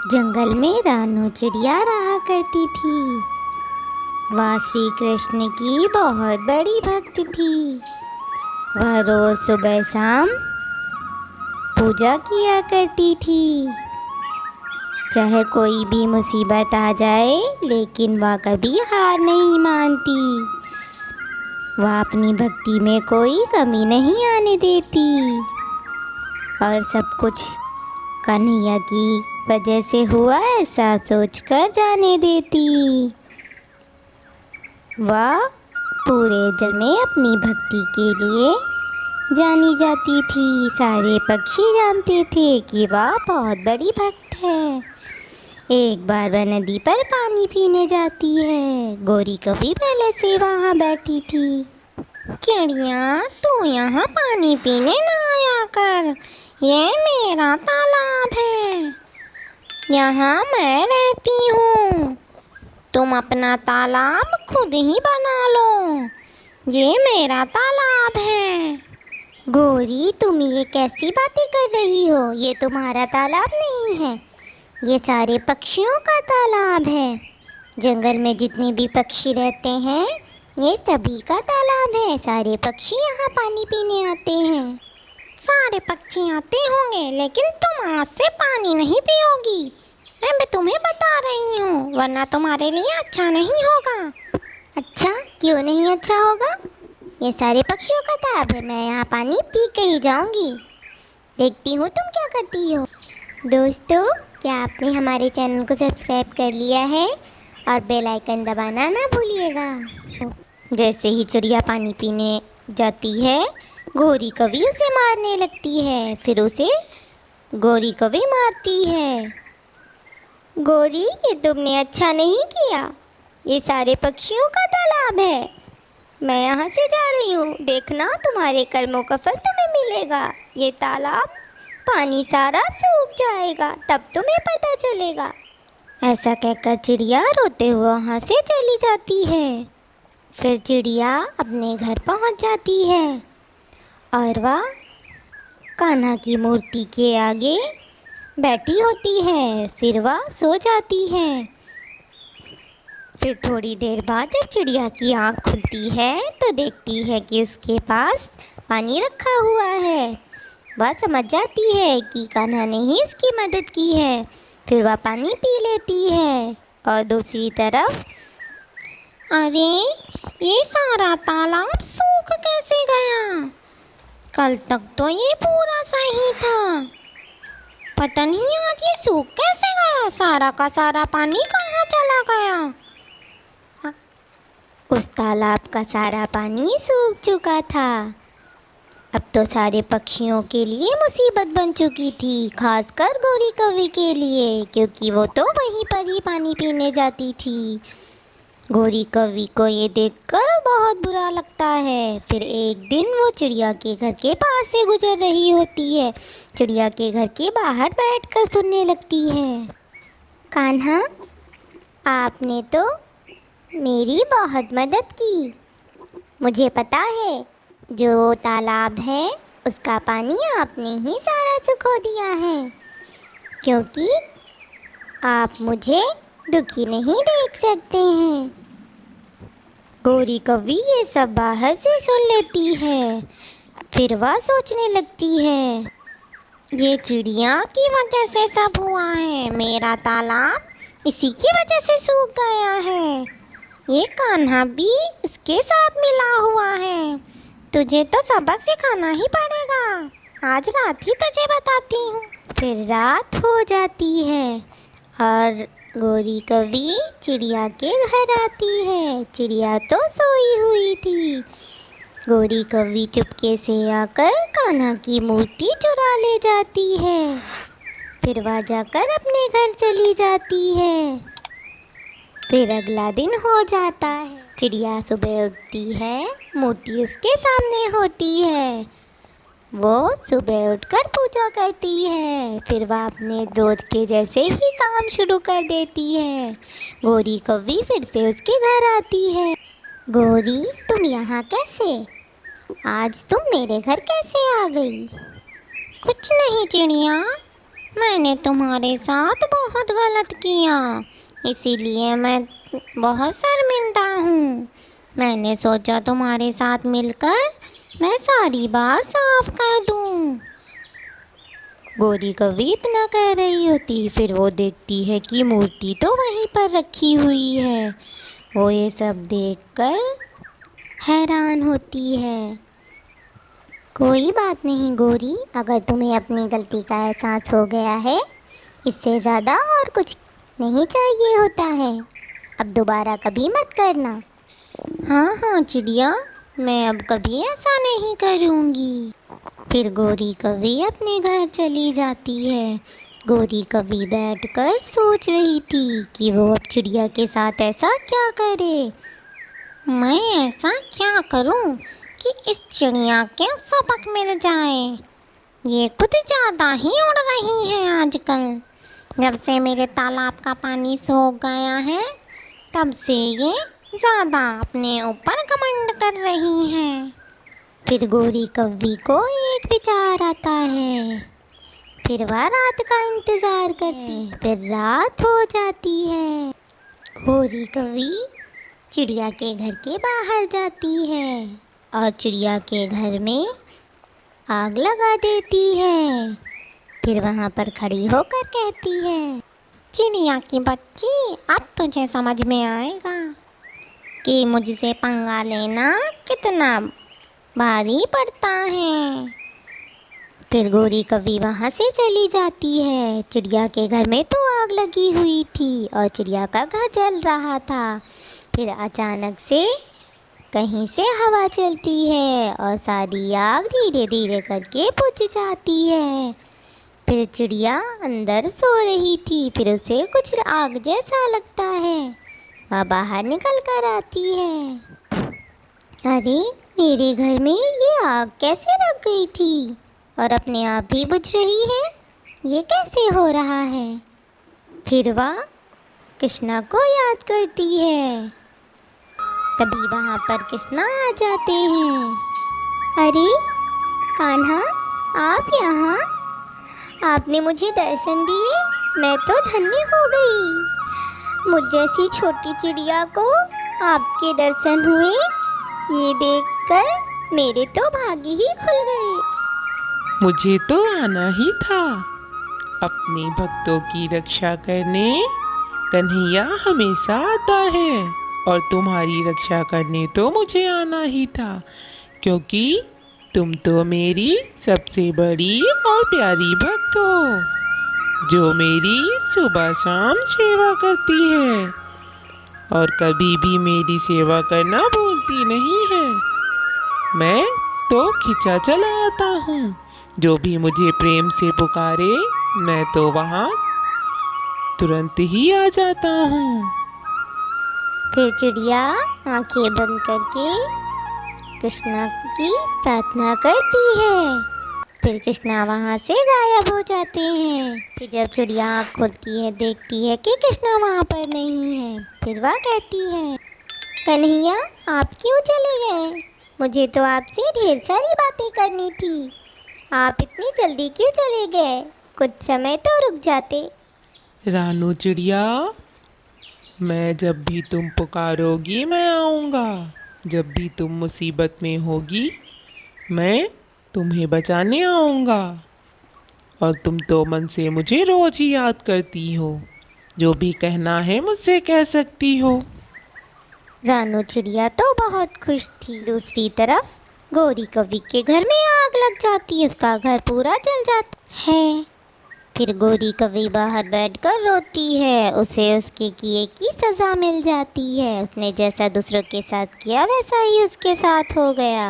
जंगल में रानू चिड़िया रहा करती थी। वह श्री कृष्ण की बहुत बड़ी भक्त थी। वह रोज सुबह शाम पूजा किया करती थी। चाहे कोई भी मुसीबत आ जाए, लेकिन वह कभी हार नहीं मानती। वह अपनी भक्ति में कोई कमी नहीं आने देती और सब कुछ कन्हैया की वजह से हुआ ऐसा सोचकर जाने देती। वह पूरे जग में अपनी भक्ति के लिए जानी जाती थी। सारे पक्षी जानते थे कि वह बहुत बड़ी भक्त है। एक बार वह नदी पर पानी पीने जाती है। गौरी कभी पहले से वहाँ बैठी थी। चिड़िया, तू यहाँ पानी पीने ना आया कर। ये मेरा तालाब है, यहाँ मैं रहती हूँ। तुम अपना तालाब खुद ही बना लो। ये मेरा तालाब है। गौरी, तुम ये कैसी बातें कर रही हो? ये तुम्हारा तालाब नहीं है, ये सारे पक्षियों का तालाब है। जंगल में जितने भी पक्षी रहते हैं, ये सभी का तालाब है। सारे पक्षी यहाँ पानी पीने आते हैं। सारे पक्षी आते होंगे, लेकिन तुम आज से पानी नहीं पियोगी। मैं तुम्हें बता रही हूँ, वरना तुम्हारे लिए अच्छा नहीं होगा। अच्छा, क्यों नहीं अच्छा होगा? ये सारे पक्षियों का तालाब है, मैं यहाँ पानी पी के ही जाऊँगी। देखती हूँ तुम क्या करती हो। दोस्तों, क्या आपने हमारे चैनल को सब्सक्राइब कर लिया है? और बेल आइकन दबाना ना भूलिएगा। जैसे ही चिड़िया पानी पीने जाती है, गौरी कभी उसे मारने लगती है। फिर उसे गौरी कभी मारती है। गौरी, ये तुमने अच्छा नहीं किया। ये सारे पक्षियों का तालाब है, मैं यहाँ से जा रही हूँ। देखना, तुम्हारे कर्मों का फल तुम्हें मिलेगा। ये तालाब पानी सारा सूख जाएगा, तब तुम्हें पता चलेगा। ऐसा कहकर चिड़िया रोते हुए वहाँ से चली जाती है। फिर चिड़िया अपने घर पहुँच जाती है और वह कान्हा की मूर्ति के आगे बैठी होती है। फिर वह सो जाती है। फिर थोड़ी देर बाद जब चिड़िया की आँख खुलती है तो देखती है कि उसके पास पानी रखा हुआ है। वह समझ जाती है कि कान्हा ने ही उसकी मदद की है। फिर वह पानी पी लेती है। और दूसरी तरफ, अरे, ये सारा तालाब सूख कैसे गया? कल तक तो ये पूरा सही था। पता नहीं आज ये सूख कैसे गया। सारा का सारा पानी कहाँ चला गया? उस तालाब का सारा पानी सूख चुका था। अब तो सारे पक्षियों के लिए मुसीबत बन चुकी थी, खासकर गौरी कौवी के लिए, क्योंकि वो तो वहीं पर ही पानी पीने जाती थी। गौरी कौवी को ये देखकर बहुत बुरा लगता है। फिर एक दिन वो चिड़िया के घर के पास से गुजर रही होती है। चिड़िया के घर के बाहर बैठकर सुनने लगती है। कान्हा, आपने तो मेरी बहुत मदद की। मुझे पता है, जो तालाब है उसका पानी आपने ही सारा सुखो दिया है, क्योंकि आप मुझे दुखी नहीं देख सकते हैं। गौरी कौवी ये सब बाहर से सुन लेती है। फिर वह सोचने लगती है, ये चिड़िया की वजह से सब हुआ है। मेरा तालाब इसी की वजह से सूख गया है। ये कान्हा भी इसके साथ मिला हुआ है। तुझे तो सबक सिखाना ही पड़ेगा। आज रात ही तुझे बताती हूँ। फिर रात हो जाती है और गौरी कौवी चिड़िया के घर आती है। चिड़िया तो सोई हुई थी। गौरी कौवी चुपके से आकर कान्हा की मूर्ति चुरा ले जाती है। फिर वह जाकर अपने घर चली जाती है। फिर अगला दिन हो जाता है। चिड़िया सुबह उठती है, मूर्ति उसके सामने होती है। वो सुबह उठकर पूजा करती है। फिर वह अपने रोज के जैसे ही काम शुरू कर देती है। गौरी कौवी फिर से उसके घर आती है। गौरी, तुम यहाँ कैसे? आज तुम मेरे घर कैसे आ गई? कुछ नहीं चिड़िया, मैंने तुम्हारे साथ बहुत गलत किया, इसीलिए मैं बहुत शर्मिंदा हूँ। मैंने सोचा तुम्हारे साथ मिलकर मैं सारी बात साफ कर दूँ। गौरी कभी इतना कह रही होती, फिर वो देखती है कि मूर्ति तो वहीं पर रखी हुई है। वो ये सब देखकर हैरान होती है। कोई बात नहीं गौरी, अगर तुम्हें अपनी गलती का एहसास हो गया है, इससे ज़्यादा और कुछ नहीं चाहिए होता है। अब दोबारा कभी मत करना। हाँ हाँ चिड़िया, मैं अब कभी ऐसा नहीं करूँगी। फिर गौरी कभी अपने घर चली जाती है। गौरी कभी बैठकर सोच रही थी कि वो अब चिड़िया के साथ ऐसा क्या करे। मैं ऐसा क्या करूं कि इस चिड़िया के सबक मिल जाए। ये कुछ ज़्यादा ही उड़ रही है आजकल। जब से मेरे तालाब का पानी सूख गया है, तब से ये ज़्यादा अपने ऊपर घमंड कर रही हैं। फिर गौरी कव्वी को एक विचार आता है। फिर वह रात का इंतज़ार करती है। फिर रात हो जाती है। गौरी कव्वी चिड़िया के घर के बाहर जाती है और चिड़िया के घर में आग लगा देती है। फिर वहाँ पर खड़ी होकर कहती है, चिड़िया की बच्ची, अब तुझे समझ में आएगा कि मुझसे पंगा लेना कितना भारी पड़ता है। फिर गौरी कव्वी वहाँ से चली जाती है। चिड़िया के घर में तो आग लगी हुई थी और चिड़िया का घर जल रहा था। फिर अचानक से कहीं से हवा चलती है और सारी आग धीरे धीरे करके बुझ जाती है। फिर चिड़िया अंदर सो रही थी। फिर उसे कुछ आग जैसा लगता है। वह बाहर निकल कर आती है। अरे, मेरे घर में ये आग कैसे लग गई थी और अपने आप ही बुझ रही है? ये कैसे हो रहा है? फिर वह कृष्णा को याद करती है। तभी वहाँ पर कृष्णा आ जाते हैं। अरे कान्हा, आप यहाँ? आपने मुझे दर्शन दिए, मैं तो धन्य हो गई। मुझ जैसी छोटी चिड़िया को आपके दर्शन हुए, ये देखकर मेरे तो भाग्य ही खुल गए। मुझे तो आना ही था। अपने भक्तों की रक्षा करने कन्हैया हमेशा आता है और तुम्हारी रक्षा करने तो मुझे आना ही था, क्योंकि तुम तो मेरी सबसे बड़ी और प्यारी भक्त हो, जो मेरी सुबह शाम सेवा करती है और कभी भी मेरी सेवा करना भूलती नहीं है। मैं तो खिंचा चला आता हूँ। जो भी मुझे प्रेम से पुकारे, मैं तो वहाँ तुरंत ही आ जाता हूँ। फिर चिड़िया आंखें बंद करके कृष्णा की प्रार्थना करती है। फिर कृष्णा वहाँ से गायब हो जाते हैं। फिर जब चिड़िया आँख खोलती है, देखती है कि कृष्णा वहाँ पर नहीं है। फिर वह कहती है, कन्हैया, आप क्यों चले गए? मुझे तो आपसे ढेर सारी बातें करनी थी। आप इतनी जल्दी क्यों चले गए? कुछ समय तो रुक जाते। रानू चिड़िया, मैं जब भी तुम पुकारोगी मैं आऊँगा। जब भी तुम मुसीबत में होगी, मैं तुम्हें बचाने आऊँगा। और तुम तो मन से मुझे रोज ही याद करती हो। जो भी कहना है मुझसे कह सकती हो। रानू चिड़िया तो बहुत खुश थी। दूसरी तरफ गौरी कव्वी के घर में आग लग जाती है। उसका घर पूरा जल जाता है। फिर गौरी कव्वी बाहर बैठकर रोती है। उसे उसके किए की सज़ा मिल जाती है। उसने जैसा दूसरों के साथ किया, वैसा ही उसके साथ हो गया।